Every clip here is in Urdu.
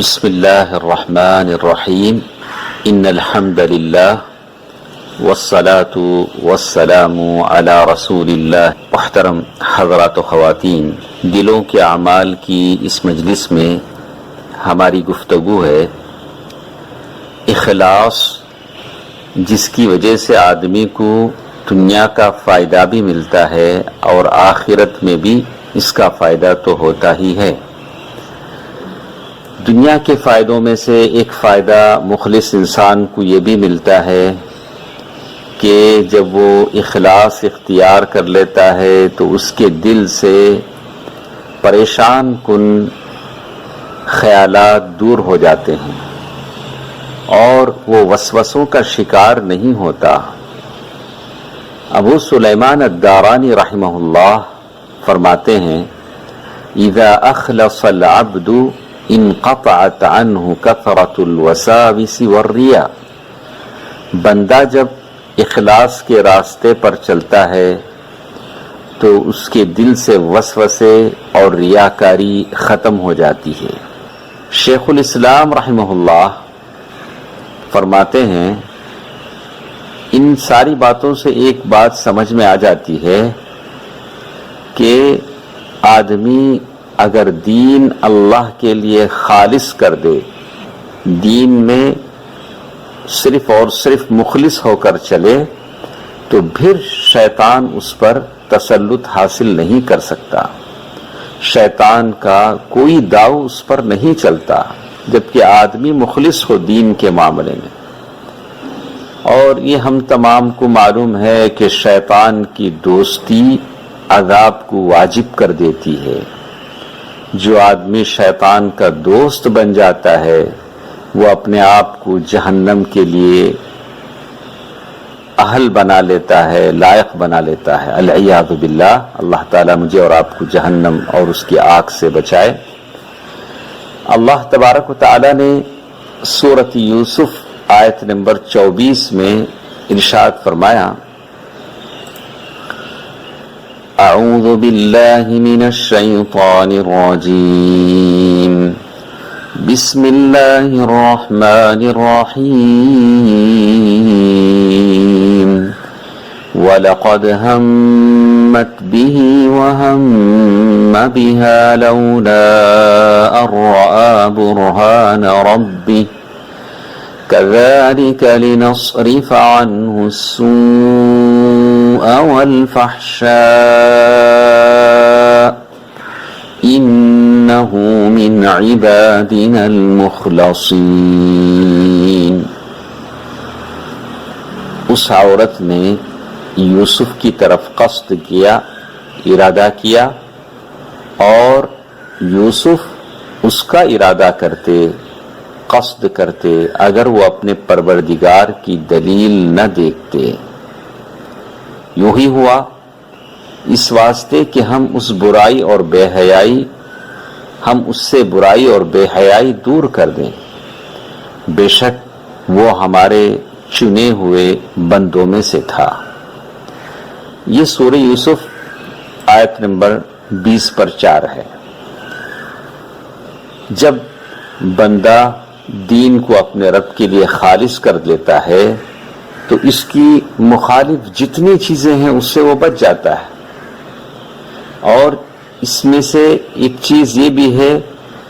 بسم اللہ الرحمن الرحیم ان الحمد للہ والصلاة والسلام علی رسول اللہ۔ محترم حضرات و خواتین، دلوں کے اعمال کی اس مجلس میں ہماری گفتگو ہے اخلاص، جس کی وجہ سے آدمی کو دنیا کا فائدہ بھی ملتا ہے اور آخرت میں بھی اس کا فائدہ تو ہوتا ہی ہے۔ دنیا کے فائدوں میں سے ایک فائدہ مخلص انسان کو یہ بھی ملتا ہے کہ جب وہ اخلاص اختیار کر لیتا ہے تو اس کے دل سے پریشان کن خیالات دور ہو جاتے ہیں اور وہ وسوسوں کا شکار نہیں ہوتا۔ ابو سلیمان الدارانی رحمہ اللہ فرماتے ہیں اذا اخلص العبد انقطعت عنہ کثرت الوساوس والریا، بندہ جب اخلاص کے راستے پر چلتا ہے تو اس کے دل سے وسوسے اور ریاکاری ختم ہو جاتی ہے۔ شیخ الاسلام رحمہ اللہ فرماتے ہیں ان ساری باتوں سے ایک بات سمجھ میں آ جاتی ہے کہ آدمی اگر دین اللہ کے لیے خالص کر دے، دین میں صرف اور صرف مخلص ہو کر چلے، تو پھر شیطان اس پر تسلط حاصل نہیں کر سکتا، شیطان کا کوئی داؤ اس پر نہیں چلتا جبکہ آدمی مخلص ہو دین کے معاملے میں۔ اور یہ ہم تمام کو معلوم ہے کہ شیطان کی دوستی عذاب کو واجب کر دیتی ہے۔ جو آدمی شیطان کا دوست بن جاتا ہے وہ اپنے آپ کو جہنم کے لیے اہل بنا لیتا ہے، لائق بنا لیتا ہے، العیاذ باللہ۔ اللہ تعالیٰ مجھے اور آپ کو جہنم اور اس کی آگ سے بچائے۔ اللہ تبارک و تعالیٰ نے سورۃ یوسف آیت نمبر 24 میں ارشاد فرمایا اعوذ باللہ من الشیطان الرجیم بسم اللہ الرحمن الرحیم وَلَقَدْ هَمَّتْ بِهِ وَهَمَّ بِهَا لَوْلَا أَن رَّأَىٰ بُرْهَانَ رَبِّهِ كَذَٰلِكَ لِنَصْرِفَ عَنْهُ السُّوءَ وَالْفَحْشَاءَ إِنَّهُ مِنْ عِبَادِنَا الْمُخْلَصِينَ۔ اس عورت نے یوسف کی طرف قصد کیا، ارادہ کیا، اور یوسف اس کا ارادہ کرتے، قصد کرتے اگر وہ اپنے پروردگار کی دلیل نہ دیکھتے۔ یوں ہی ہوا، اس واسطے کہ ہم اس برائی اور بے حیائی، ہم اس سے برائی اور بے حیائی دور کر دیں۔ بے شک وہ ہمارے چنے ہوئے بندوں میں سے تھا۔ یہ سورہ یوسف آیت نمبر 20 پر 4 ہے۔ جب بندہ دین کو اپنے رب کے لیے خالص کر لیتا ہے تو اس کی مخالف جتنی چیزیں ہیں اس سے وہ بچ جاتا ہے۔ اور اس میں سے ایک چیز یہ بھی ہے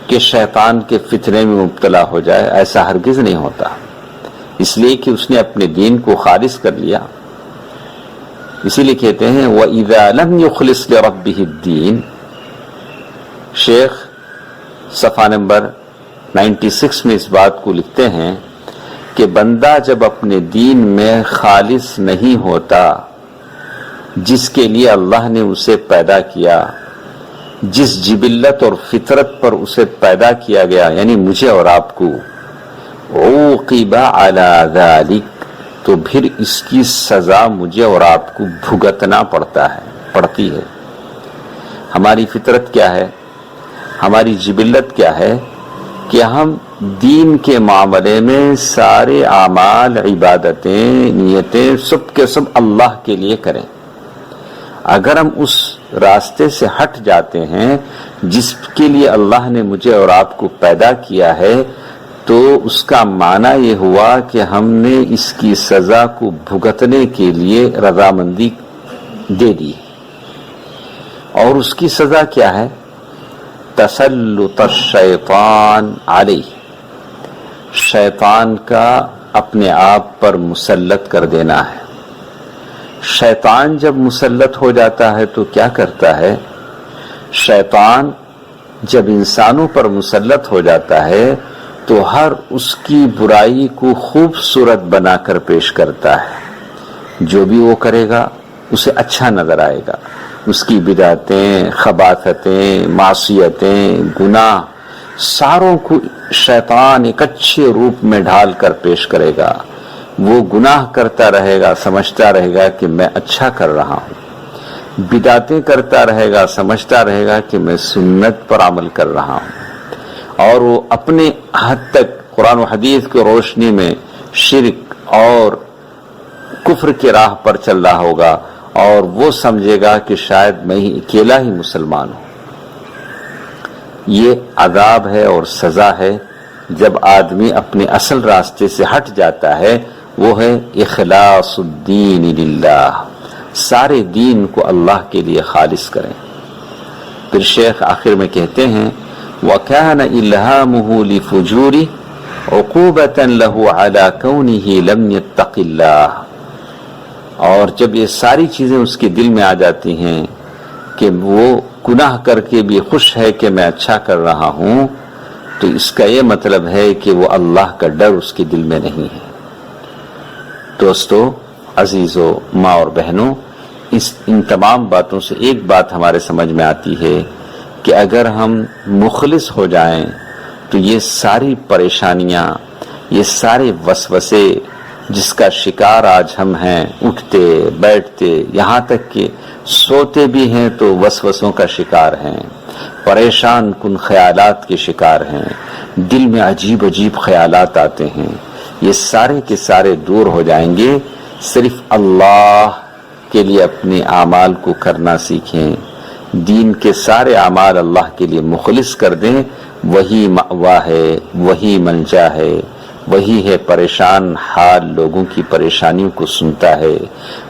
کہ شیطان کے فتنے میں مبتلا ہو جائے، ایسا ہرگز نہیں ہوتا، اس لیے کہ اس نے اپنے دین کو خالص کر لیا۔ اسی لیے کہتے ہیں وَإِذَا لَمْ يُخْلِصْ لِرَبِّهِ الدِّينَ، شیخ صفحہ نمبر 96 میں اس بات کو لکھتے ہیں کہ بندہ جب اپنے دین میں خالص نہیں ہوتا، جس کے لیے اللہ نے اسے پیدا کیا، جس جبلت اور فطرت پر اسے پیدا کیا گیا، یعنی مجھے اور آپ کو، عوقب علی ذلک، تو پھر اس کی سزا مجھے اور آپ کو بھگتنا پڑتی ہے۔ ہماری فطرت کیا ہے، ہماری جبلت کیا ہے کہ ہم دین کے معاملے میں سارے اعمال، عبادتیں، نیتیں سب کے سب اللہ کے لیے کریں۔ اگر ہم اس راستے سے ہٹ جاتے ہیں جس کے لیے اللہ نے مجھے اور آپ کو پیدا کیا ہے، تو اس کا معنی یہ ہوا کہ ہم نے اس کی سزا کو بھگتنے کے لیے رضامندی دے دی، اور اس کی سزا کیا ہے؟ تسلط الشیطان علیہ، شیطان کا اپنے آپ پر مسلط کر دینا ہے۔ شیطان جب مسلط ہو جاتا ہے تو کیا کرتا ہے؟ شیطان جب انسانوں پر مسلط ہو جاتا ہے تو ہر اس کی برائی کو خوبصورت بنا کر پیش کرتا ہے، جو بھی وہ کرے گا اسے اچھا نظر آئے گا، اس کی بدعتیں، خباثتیں، معصیتیں، گناہ ساروں کو شیطان ایک اچھے روپ میں ڈھال کر پیش کرے گا۔ وہ گناہ کرتا رہے گا، سمجھتا رہے گا کہ میں اچھا کر رہا ہوں، بدعتیں کرتا رہے گا، سمجھتا رہے گا کہ میں سنت پر عمل کر رہا ہوں، اور وہ اپنے حد تک قرآن و حدیث کی روشنی میں شرک اور کفر کی راہ پر چل رہا ہوگا، اور وہ سمجھے گا کہ شاید میں ہی اکیلا ہی مسلمان ہوں۔ یہ عذاب ہے اور سزا ہے جب آدمی اپنے اصل راستے سے ہٹ جاتا ہے، وہ ہے اخلاص الدین للہ، سارے دین کو اللہ کے لیے خالص کریں۔ پھر شیخ آخر میں کہتے ہیں وَكَانَ إِلْهَامُهُ لِفُجُورِ عُقُوبَةً لَهُ عَلَى كَوْنِهِ لَمْ يَتَّقِ اللَّهِ، اور جب یہ ساری چیزیں اس کے دل میں آ جاتی ہیں کہ وہ گناہ کر کے بھی خوش ہے کہ میں اچھا کر رہا ہوں، تو اس کا یہ مطلب ہے کہ وہ اللہ کا ڈر اس کے دل میں نہیں ہے۔ دوستو، عزیزو، ماں اور بہنوں، ان تمام باتوں سے ایک بات ہمارے سمجھ میں آتی ہے کہ اگر ہم مخلص ہو جائیں تو یہ ساری پریشانیاں، یہ سارے وسوسے جس کا شکار آج ہم ہیں، اٹھتے بیٹھتے یہاں تک کہ سوتے بھی ہیں تو وسوسوں کا شکار ہیں، پریشان کن خیالات کے شکار ہیں، دل میں عجیب عجیب خیالات آتے ہیں، یہ سارے کے سارے دور ہو جائیں گے۔ صرف اللہ کے لیے اپنے اعمال کو کرنا سیکھیں، دین کے سارے اعمال اللہ کے لیے مخلص کر دیں، وہی مأوا ہے، وہی منجا ہے، وہی ہے پریشان حال لوگوں کی پریشانیوں کو سنتا ہے،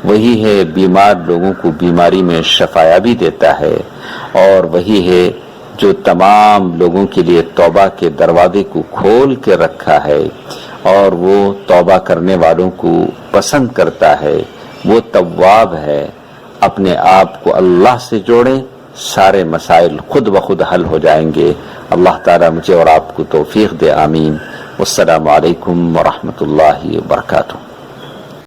وہی ہے بیمار لوگوں کو بیماری میں شفایابی دیتا ہے، اور وہی ہے جو تمام لوگوں کے لیے توبہ کے دروازے کو کھول کے رکھا ہے، اور وہ توبہ کرنے والوں کو پسند کرتا ہے، وہ تواب ہے۔ اپنے آپ کو اللہ سے جوڑیں، سارے مسائل خود بخود حل ہو جائیں گے۔ اللہ تعالیٰ مجھے اور آپ کو توفیق دے، آمین۔ والسلام علیکم ورحمۃ اللہ وبرکاتہ۔